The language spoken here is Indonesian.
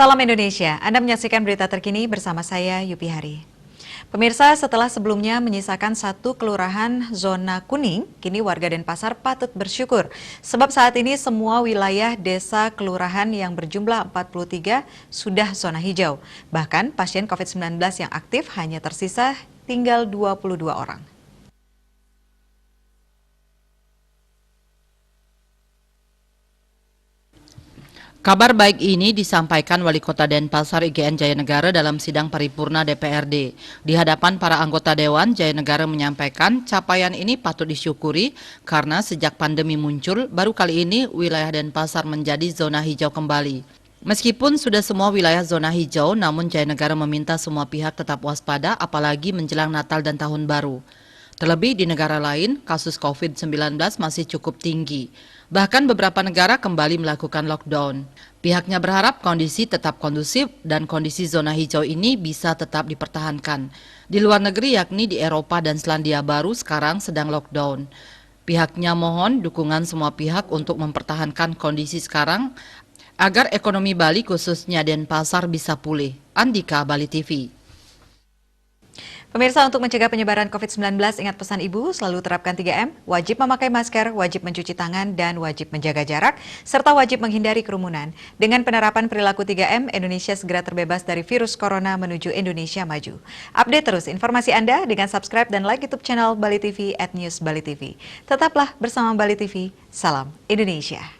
Salam Indonesia, Anda menyaksikan berita terkini bersama saya Yupi Hari. Pemirsa, setelah sebelumnya menyisakan satu kelurahan zona kuning, kini warga Denpasar patut bersyukur. Sebab saat ini semua wilayah desa kelurahan yang berjumlah 43 sudah zona hijau. Bahkan pasien COVID-19 yang aktif hanya tersisa tinggal 22 orang. Kabar baik ini disampaikan Wali Kota Denpasar IGN Jayanegara dalam sidang paripurna DPRD. Di hadapan para anggota Dewan, Jayanegara menyampaikan capaian ini patut disyukuri karena sejak pandemi muncul, baru kali ini wilayah Denpasar menjadi zona hijau kembali. Meskipun sudah semua wilayah zona hijau, namun Jayanegara meminta semua pihak tetap waspada apalagi menjelang Natal dan Tahun Baru. Terlebih di negara lain, kasus COVID-19 masih cukup tinggi. Bahkan beberapa negara kembali melakukan lockdown. Pihaknya berharap kondisi tetap kondusif dan kondisi zona hijau ini bisa tetap dipertahankan. Di luar negeri yakni di Eropa dan Selandia Baru sekarang sedang lockdown. Pihaknya mohon dukungan semua pihak untuk mempertahankan kondisi sekarang agar ekonomi Bali khususnya Denpasar bisa pulih. Andika, Bali TV. Pemirsa, untuk mencegah penyebaran COVID-19, ingat pesan Ibu, selalu terapkan 3M, wajib memakai masker, wajib mencuci tangan, dan wajib menjaga jarak, serta wajib menghindari kerumunan. Dengan penerapan perilaku 3M, Indonesia segera terbebas dari virus corona menuju Indonesia maju. Update terus informasi Anda dengan subscribe dan like YouTube channel Bali TV @newsbalitv. Tetaplah bersama Bali TV, salam Indonesia.